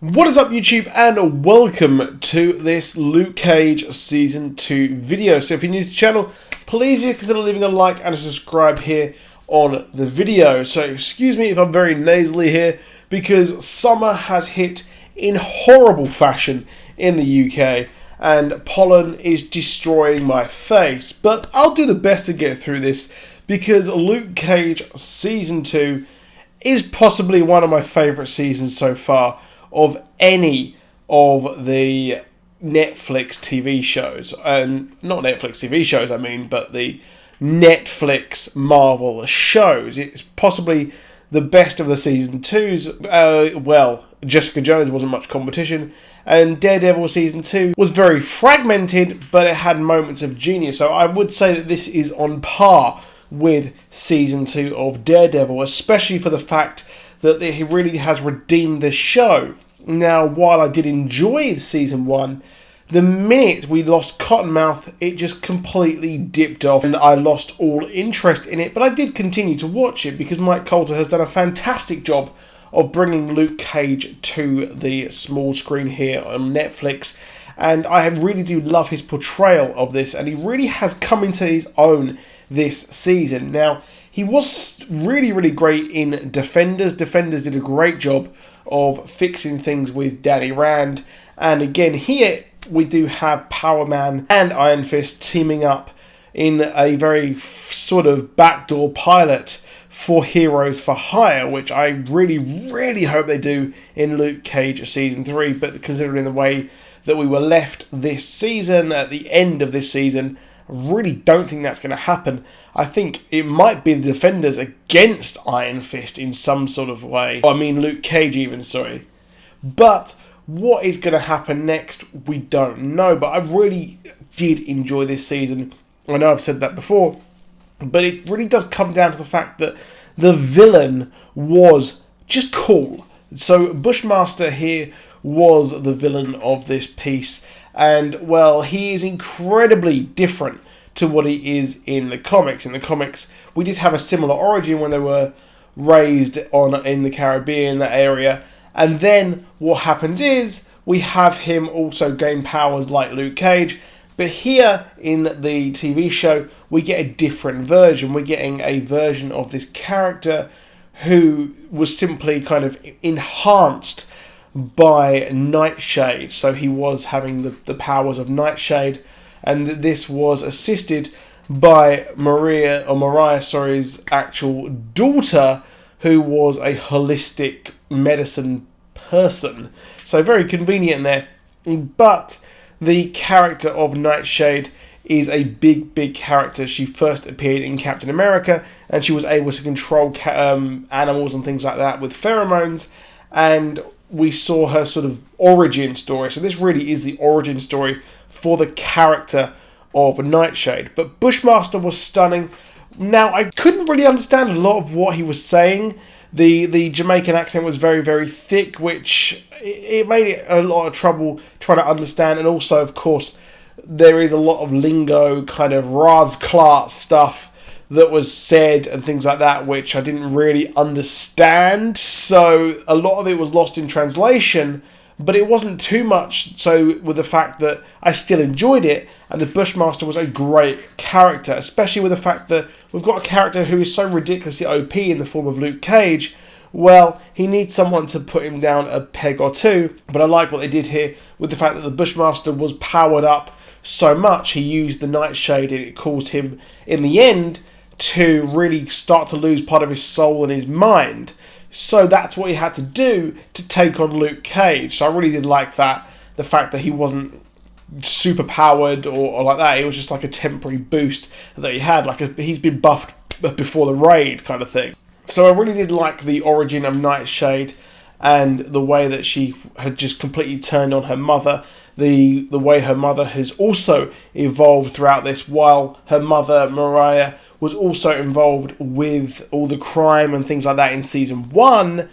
What is up, YouTube, and welcome to this Luke Cage Season 2 video. So if you're new to the channel, please do consider leaving a like and a subscribe here on the video. So excuse me if I'm very nasally here, because summer has hit in horrible fashion in the UK, and pollen is destroying my face. But I'll do the best to get through this, because Luke Cage Season 2 is possibly one of my favourite seasons so far of any of the Netflix TV shows. And not Netflix TV shows, I mean, but the Netflix Marvel shows. It's possibly the best of the Season 2s. Well, Jessica Jones wasn't much competition, and Daredevil Season 2 was very fragmented, but it had moments of genius. So I would say that this is on par with Season 2 of Daredevil, especially for the fact that he really has redeemed the show. Now, while I did enjoy Season 1, the minute we lost Cottonmouth, it just completely dipped off, and I lost all interest in it. But I did continue to watch it, because Mike Colter has done a fantastic job of bringing Luke Cage to the small screen here on Netflix. And I really do love his portrayal of this, and he really has come into his own this season. Now, he was really great in Defenders. Defenders did a great job of fixing things with Danny Rand. And again, here we do have Power Man and Iron Fist teaming up in a very sort of backdoor pilot for Heroes for Hire, which I really hope they do in Luke Cage Season 3. But considering the way that we were left this season, at the end of this season, I really don't think that's going to happen. I think it might be the Defenders against Iron Fist in some sort of way. I mean, Luke Cage even, sorry. But what is going to happen next, we don't know. But I really did enjoy this season. I know I've said that before, but it really does come down to the fact that the villain was just cool. So Bushmaster here was the villain of this piece. And, well, he is incredibly different to what he is in the comics. In the comics, we did have a similar origin when they were raised in the Caribbean, that area. And then what happens is we have him also gain powers like Luke Cage. But here in the TV show, we get a different version. We're getting a version of this character who was simply kind of enhanced by Nightshade. So he was having the powers of Nightshade, and this was assisted by Mariah's actual daughter, who was a holistic medicine person. So very convenient there. But the character of Nightshade is a big character. She first appeared in Captain America, and she was able to control animals and things like that with pheromones, and we saw her sort of origin story. So this really is the origin story for the character of Nightshade. But Bushmaster was stunning. Now, I couldn't really understand a lot of what he was saying. The Jamaican accent was very thick, which it made it a lot of trouble trying to understand. And also, of course, there is a lot of lingo, kind of Raz-Clark stuff that was said and things like that, which I didn't really understand. So a lot of it was lost in translation, but it wasn't too much so with the fact that I still enjoyed it, and the Bushmaster was a great character, especially with the fact that we've got a character who is so ridiculously OP in the form of Luke Cage. Well, he needs someone to put him down a peg or two, but I like what they did here with the fact that the Bushmaster was powered up so much. He used the Nightshade, and it caused him, in the end, to really start to lose part of his soul and his mind. So that's what he had to do to take on Luke Cage. So I really did like that. The fact that he wasn't super powered or like that. It was just like a temporary boost that he had. He's been buffed before the raid kind of thing. So I really did like the origin of Nightshade, and the way that she had just completely turned on her mother. The way her mother has also evolved throughout this, while her mother, Mariah, was also involved with all the crime and things like that in Season 1.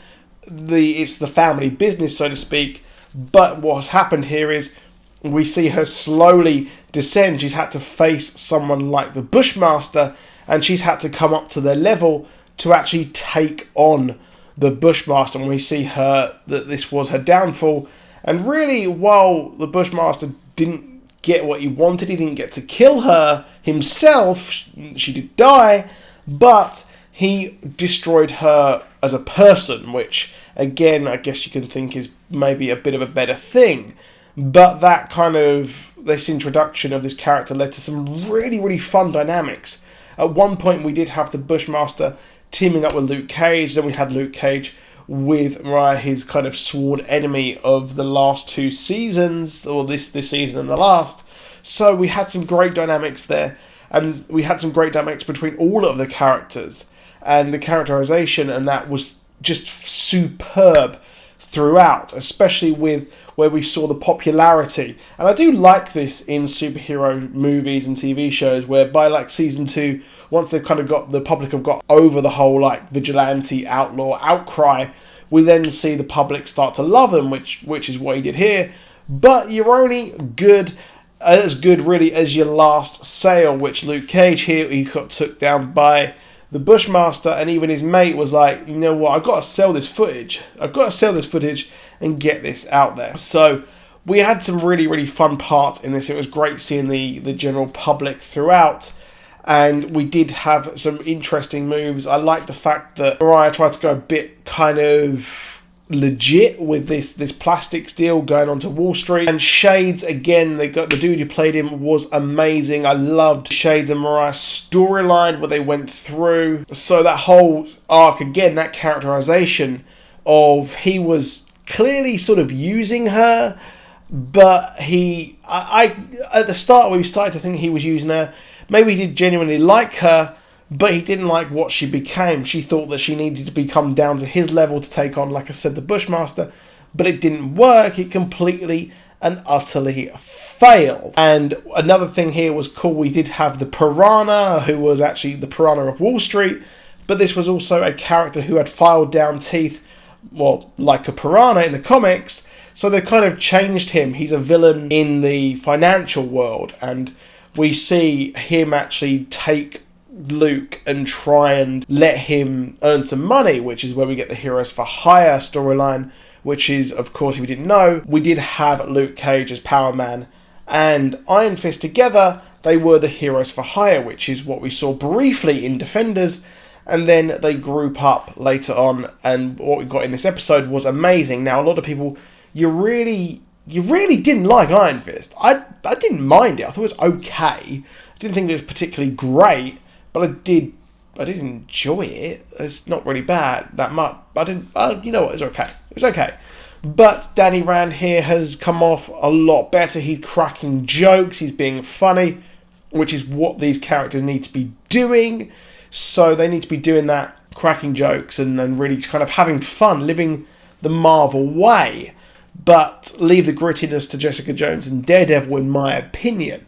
It's the family business, so to speak. But what's happened here is we see her slowly descend. She's had to face someone like the Bushmaster, and she's had to come up to their level to actually take on the Bushmaster, and we see her, that this was her downfall. And really, while the Bushmaster didn't get what he wanted, he didn't get to kill her himself, she did die, but he destroyed her as a person, which, again, I guess you can think is maybe a bit of a better thing. But that kind of, this introduction of this character led to some really, really fun dynamics. At one point, we did have the Bushmaster teaming up with Luke Cage, then we had Luke Cage with Mirage, his kind of sworn enemy of the last 2 seasons, or this season and the last. So we had some great dynamics there, and we had some great dynamics between all of the characters, and the characterization, and that was just superb throughout, especially with where we saw the popularity. And I do like this in superhero movies and TV shows, where by like season 2, once they've kind of got, the public have got over the whole like vigilante outlaw outcry, we then see the public start to love them, which is what he did here. But you're only as good really as your last sale, which Luke Cage here, he got took down by the Bushmaster, and even his mate was like, you know what, I've got to sell this footage. And get this out there. So we had some really, really fun parts in this. It was great seeing the general public throughout, and we did have some interesting moves. I like the fact that Mirage tried to go a bit kind of legit with this plastics deal going onto Wall Street. And Shades, again, they got the dude who played him was amazing. I loved Shades and Mirage storyline where they went through. So that whole arc, again, that characterization of he was clearly sort of using her, but I at the start we started to think he was using her. Maybe he did genuinely like her, but he didn't like what she became. She thought that she needed to become down to his level to take on, like I said, the Bushmaster, but it didn't work. It completely and utterly failed. And another thing here was cool. We did have the Piranha, who was actually the Piranha of Wall Street, but this was also a character who had filed down teeth, well, like a piranha in the comics, so they kind of changed him. He's a villain in the financial world, and we see him actually take Luke and try and let him earn some money, which is where we get the Heroes for Hire storyline, which is, of course, if you didn't know, we did have Luke Cage as Power Man and Iron Fist together. They were the Heroes for Hire, which is what we saw briefly in Defenders. And then they group up later on, and what we got in this episode was amazing. Now, a lot of people, you really didn't like Iron Fist. I didn't mind it. I thought it was okay. I didn't think it was particularly great, but I did enjoy it. It's not really bad that much. You know what? It's okay. It was okay. But Danny Rand here has come off a lot better. He's cracking jokes. He's being funny, which is what these characters need to be doing. So they need to be doing that, cracking jokes and really kind of having fun, living the Marvel way. But leave the grittiness to Jessica Jones and Daredevil, in my opinion.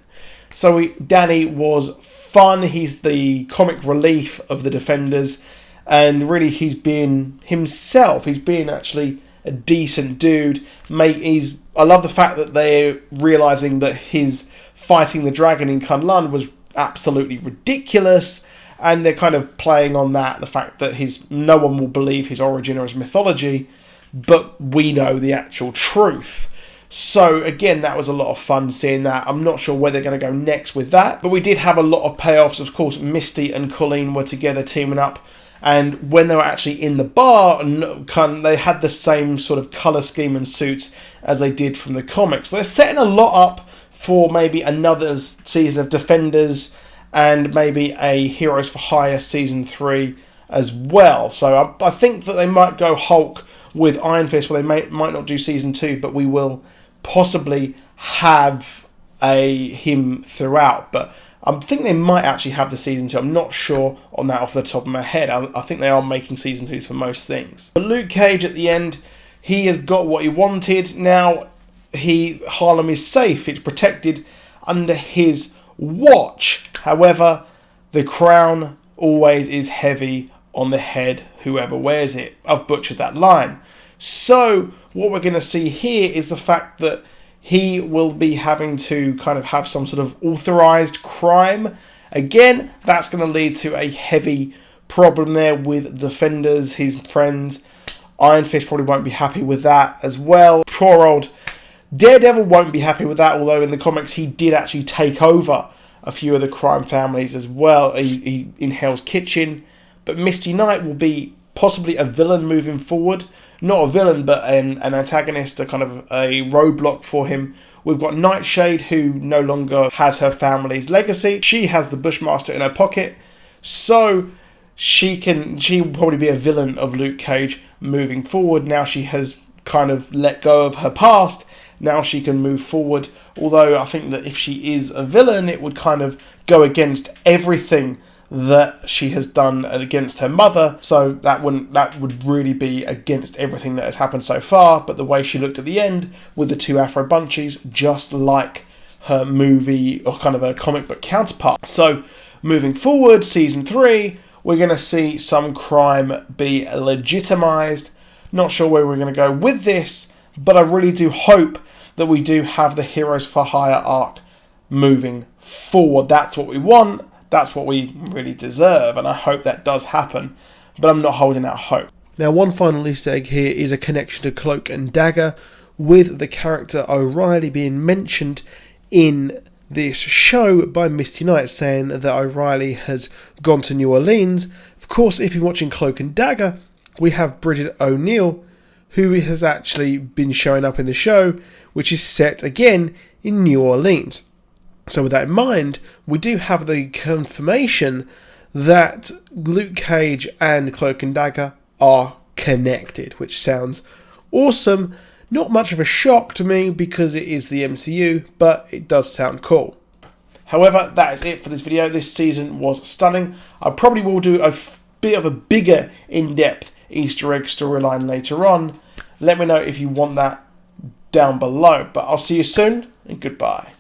So Danny was fun. He's the comic relief of the Defenders. And really he's been himself. He's been actually a decent dude. I love the fact that they're realising that his fighting the dragon in Kunlun was absolutely ridiculous. And they're kind of playing on that, the fact that no one will believe his origin or his mythology, but we know the actual truth. So again, that was a lot of fun seeing that. I'm not sure where they're going to go next with that, but we did have a lot of payoffs. Of course, Misty and Colleen were together teaming up, and when they were actually in the bar, they had the same sort of colour scheme and suits as they did from the comics. So they're setting a lot up for maybe another season of Defenders, and maybe a Heroes for Hire Season 3 as well. So I think that they might go Hulk with Iron Fist, where they might not do Season 2, but we will possibly have him throughout. But I think they might actually have the Season 2. I'm not sure on that off the top of my head. I think they are making Season 2s for most things. But Luke Cage at the end, he has got what he wanted. Now, Harlem is safe. It's protected under his watch. However, the crown always is heavy on the head, whoever wears it. I've butchered that line. So what we're going to see here is the fact that he will be having to kind of have some sort of authorized crime. Again, that's going to lead to a heavy problem there with Defenders, his friends. Iron Fist probably won't be happy with that as well. Poor old Daredevil won't be happy with that, although in the comics he did actually take over a few of the crime families as well in Hell's Kitchen. But Misty Knight will be possibly a villain moving forward. Not a villain, but an antagonist, a kind of a roadblock for him. We've got Nightshade, who no longer has her family's legacy. She has the Bushmaster in her pocket, so she will probably be a villain of Luke Cage moving forward. Now she has kind of let go of her past. Now she can move forward. Although I think that if she is a villain, it would kind of go against everything that she has done against her mother. So that would really be against everything that has happened so far. But the way she looked at the end with the two Afro bunchies, just like her movie or kind of a comic book counterpart. So moving forward, season 3, we're going to see some crime be legitimized. Not sure where we're going to go with this, but I really do hope that we do have the Heroes for Hire arc moving forward. That's what we want. That's what we really deserve, and I hope that does happen, but I'm not holding out hope. Now, one final Easter egg here is a connection to Cloak and Dagger, with the character O'Reilly being mentioned in this show by Misty Knight, saying that O'Reilly has gone to New Orleans. Of course, if you're watching Cloak and Dagger, we have Bridget O'Neill, who has actually been showing up in the show, which is set again in New Orleans. So with that in mind, we do have the confirmation that Luke Cage and Cloak and Dagger are connected, which sounds awesome. Not much of a shock to me because it is the MCU, but it does sound cool. However, that is it for this video. This season was stunning. I probably will do a bit of a bigger, in-depth Easter egg storyline later on. Let me know if you want that down below. But I'll see you soon, and goodbye.